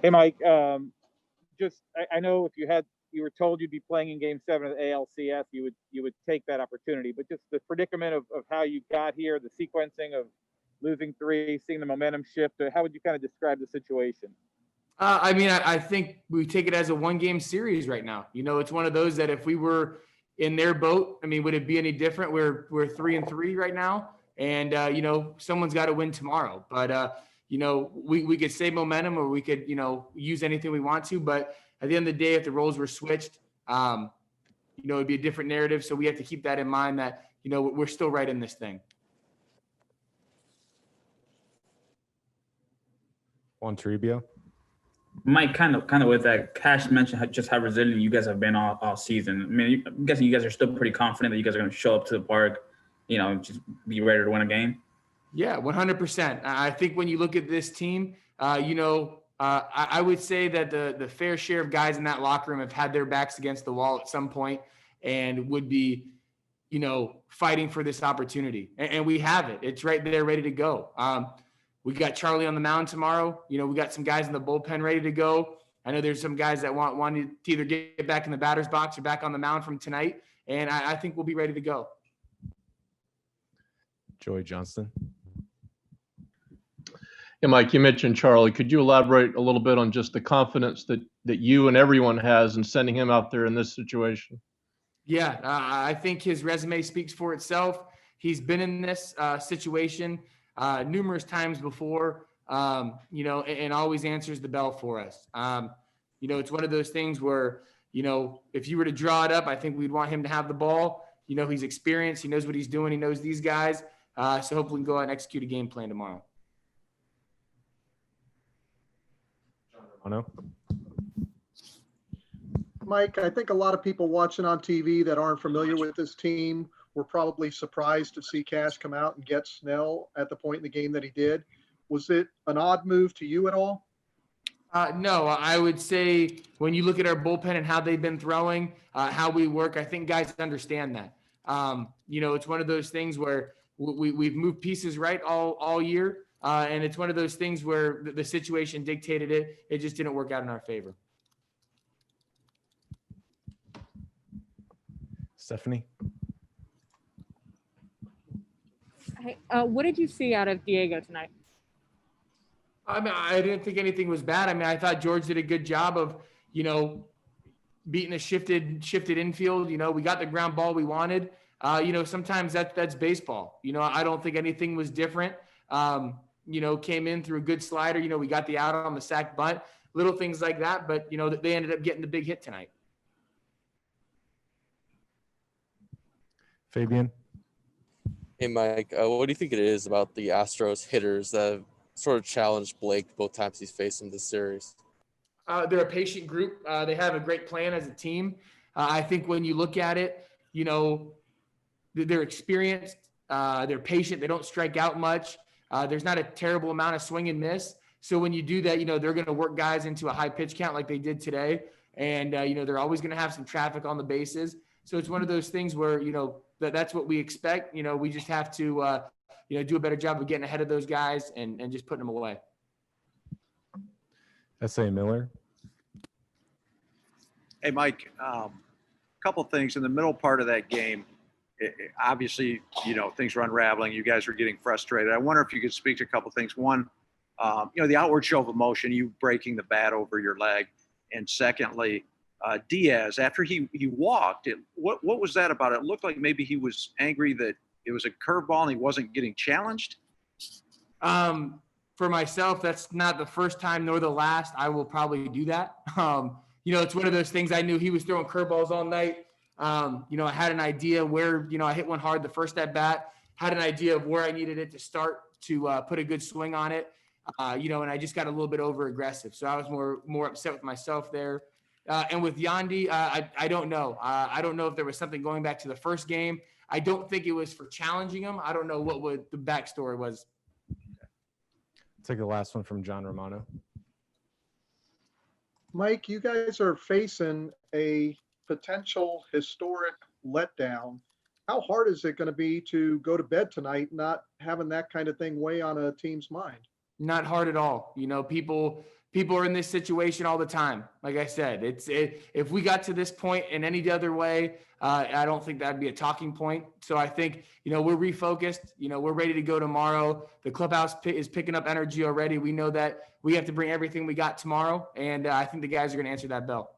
Hey, Mike. I know if you were told you'd be playing in Game 7 of the ALCS, you would take that opportunity. But just the predicament of how you got here, the sequencing of losing three, seeing the momentum shift. How would you kind of describe the situation? I think we take it as a one-game series right now. It's one of those that if we were in their boat, would it be any different? We're 3-3 right now, and someone's got to win tomorrow. But we could save momentum, or we could use anything we want to. But at the end of the day, if the roles were switched, it'd be a different narrative. So we have to keep that in mind that we're still right in this thing. Juan Toribio. Mike, kind of with that, Cash mentioned just how resilient you guys have been all season. I'm guessing you guys are still pretty confident that you guys are going to show up to the park, just be ready to win a game. Yeah, 100%. I think when you look at this team, I would say that the fair share of guys in that locker room have had their backs against the wall at some point and would be, fighting for this opportunity. And we have it. It's right there, ready to go. We got Charlie on the mound tomorrow. We got some guys in the bullpen ready to go. I know there's some guys that want to either get back in the batter's box or back on the mound from tonight. And I think we'll be ready to go. Joey Johnston. Hey, Mike, you mentioned Charlie. Could you elaborate a little bit on just the confidence that you and everyone has in sending him out there in this situation? Yeah, I think his resume speaks for itself. He's been in this situation numerous times before, and always answers the bell for us. It's one of those things where, if you were to draw it up, I think we'd want him to have the ball. He's experienced. He knows what he's doing. He knows these guys. So hopefully we can go out and execute a game plan tomorrow. Mike, I think a lot of people watching on TV that aren't familiar with this team were probably surprised to see Cash come out and get Snell at the point in the game that he did. Was it an odd move to you at all? No, I would say when you look at our bullpen and how they've been throwing, how we work, I think guys understand that. It's one of those things where we've moved pieces right all year. And it's one of those things where the situation dictated it. It just didn't work out in our favor. Stephanie. Hey, what did you see out of Diego tonight? I didn't think anything was bad. I thought George did a good job of, beating a shifted infield. We got the ground ball we wanted. Sometimes that's baseball. I don't think anything was different. Came in through a good slider. We got the out on the sack bunt, little things like that. But, they ended up getting the big hit tonight. Fabian. Hey, Mike, what do you think it is about the Astros hitters that have sort of challenged Blake both times he's faced in this series? They're a patient group. They have a great plan as a team. I think when you look at it, they're experienced. They're patient. They don't strike out much. There's not a terrible amount of swing and miss. So when you do that, they're going to work guys into a high pitch count like they did today. And, they're always going to have some traffic on the bases. So it's one of those things where, that's what we expect. We just have to, do a better job of getting ahead of those guys and just putting them away. S.A. Miller. Hey, Mike, couple things in the middle part of that game. Obviously, things were unraveling. You guys were getting frustrated. I wonder if you could speak to a couple things. One, the outward show of emotion, you breaking the bat over your leg. And secondly, Diaz, after he walked, what was that about? It looked like maybe he was angry that it was a curveball and he wasn't getting challenged. For myself, that's not the first time nor the last I will probably do that. It's one of those things. I knew he was throwing curveballs all night. I had an idea where, I hit one hard the first at bat, had an idea of where I needed it to start to put a good swing on it. And I just got a little bit over aggressive. So I was more upset with myself there. And with Yandy, I don't know. I don't know if there was something going back to the first game. I don't think it was for challenging him. I don't know what the backstory was. Take the last one from John Romano. Mike, you guys are facing a potential historic letdown. How hard is it going to be to go to bed tonight not having that kind of thing weigh on a team's mind? Not hard at all. People people are in this situation all the time. Like I said, if we got to this point in any other way, I don't think that'd be a talking point. So I think, we're refocused, we're ready to go tomorrow. The clubhouse is picking up energy already. We know that we have to bring everything we got tomorrow. And I think the guys are going to answer that bell.